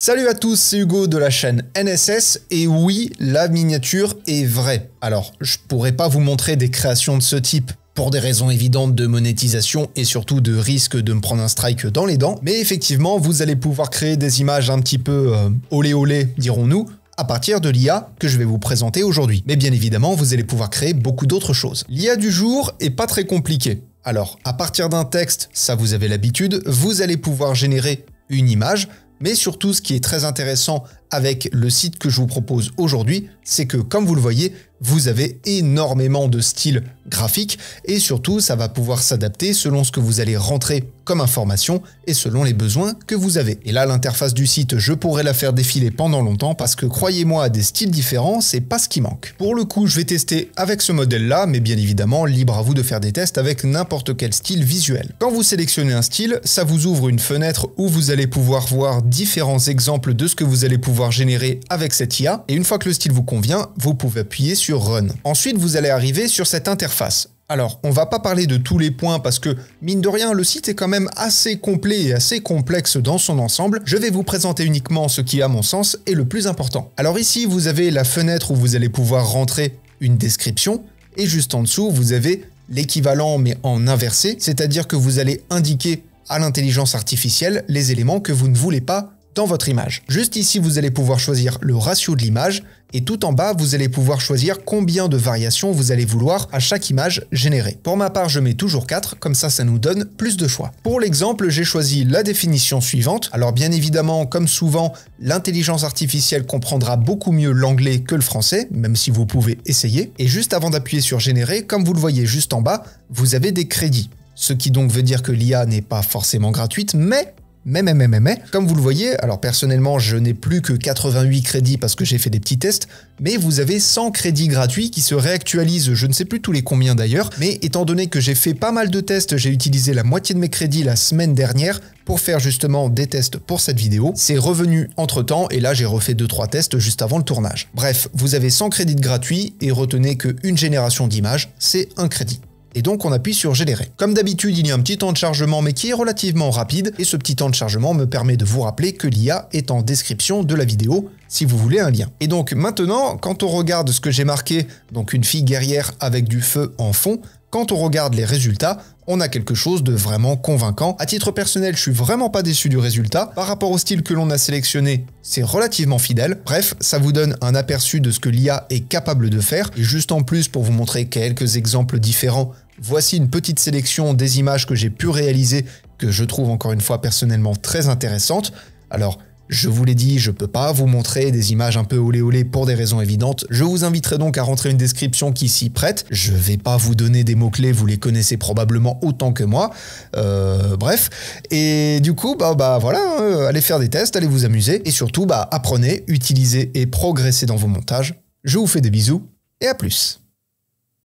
Salut à tous, c'est Hugo de la chaîne NSS, et oui, la miniature est vraie. Alors, je pourrais pas vous montrer des créations de ce type pour des raisons évidentes de monétisation et surtout de risque de me prendre un strike dans les dents, mais effectivement, vous allez pouvoir créer des images un petit peu olé olé, dirons-nous, à partir de l'IA que je vais vous présenter aujourd'hui. Mais bien évidemment, vous allez pouvoir créer beaucoup d'autres choses. L'IA du jour est pas très compliquée. Alors, à partir d'un texte, ça vous avez l'habitude, vous allez pouvoir générer une image, mais surtout ce qui est très intéressant avec le site que je vous propose aujourd'hui, c'est que comme vous le voyez, vous avez énormément de styles graphiques et surtout ça va pouvoir s'adapter selon ce que vous allez rentrer comme information et selon les besoins que vous avez. Et là, l'interface du site, je pourrais la faire défiler pendant longtemps parce que croyez-moi, à des styles différents, c'est pas ce qui manque. Pour le coup, je vais tester avec ce modèle-là, mais bien évidemment, libre à vous de faire des tests avec n'importe quel style visuel. Quand vous sélectionnez un style, ça vous ouvre une fenêtre où vous allez pouvoir voir différents exemples de ce que vous allez pouvoir générer avec cette IA. Et une fois que le style vous convient, vous pouvez appuyer sur Run. Ensuite, vous allez arriver sur cette interface. Alors, on va pas parler de tous les points parce que, mine de rien, le site est quand même assez complet et assez complexe dans son ensemble. Je vais vous présenter uniquement ce qui, à mon sens, est le plus important. Alors ici, vous avez la fenêtre où vous allez pouvoir rentrer une description et juste en dessous, vous avez l'équivalent mais en inversé, c'est-à-dire que vous allez indiquer à l'intelligence artificielle les éléments que vous ne voulez pas dans votre image. Juste ici, vous allez pouvoir choisir le ratio de l'image et tout en bas, vous allez pouvoir choisir combien de variations vous allez vouloir à chaque image générée. Pour ma part, je mets toujours 4, comme ça nous donne plus de choix. Pour l'exemple, j'ai choisi la définition suivante. Alors bien évidemment, comme souvent, l'intelligence artificielle comprendra beaucoup mieux l'anglais que le français, même si vous pouvez essayer. Et juste avant d'appuyer sur générer, comme vous le voyez juste en bas, vous avez des crédits. Ce qui donc veut dire que l'IA n'est pas forcément gratuite, mais comme vous le voyez, alors personnellement je n'ai plus que 88 crédits parce que j'ai fait des petits tests, mais vous avez 100 crédits gratuits qui se réactualisent, je ne sais plus tous les combien d'ailleurs, mais étant donné que j'ai fait pas mal de tests, j'ai utilisé la moitié de mes crédits la semaine dernière pour faire justement des tests pour cette vidéo, c'est revenu entre temps et là j'ai refait 2-3 tests juste avant le tournage. Bref, vous avez 100 crédits gratuits et retenez qu'une génération d'images, c'est un crédit. Et donc on appuie sur générer. Comme d'habitude, il y a un petit temps de chargement mais qui est relativement rapide et ce petit temps de chargement me permet de vous rappeler que l'IA est en description de la vidéo si vous voulez un lien. Et donc maintenant, quand on regarde ce que j'ai marqué, donc une fille guerrière avec du feu en fond, quand on regarde les résultats, on a quelque chose de vraiment convaincant. À titre personnel, je suis vraiment pas déçu du résultat. Par rapport au style que l'on a sélectionné, c'est relativement fidèle. Bref, ça vous donne un aperçu de ce que l'IA est capable de faire. Et juste en plus, pour vous montrer quelques exemples différents, voici une petite sélection des images que j'ai pu réaliser, que je trouve encore une fois personnellement très intéressantes. Alors, je vous l'ai dit, je peux pas vous montrer des images un peu olé olé pour des raisons évidentes. Je vous inviterai donc à rentrer une description qui s'y prête. Je vais pas vous donner des mots-clés, vous les connaissez probablement autant que moi. Bref. Et du coup, voilà, allez faire des tests, allez vous amuser. Et surtout, apprenez, utilisez et progressez dans vos montages. Je vous fais des bisous et à plus.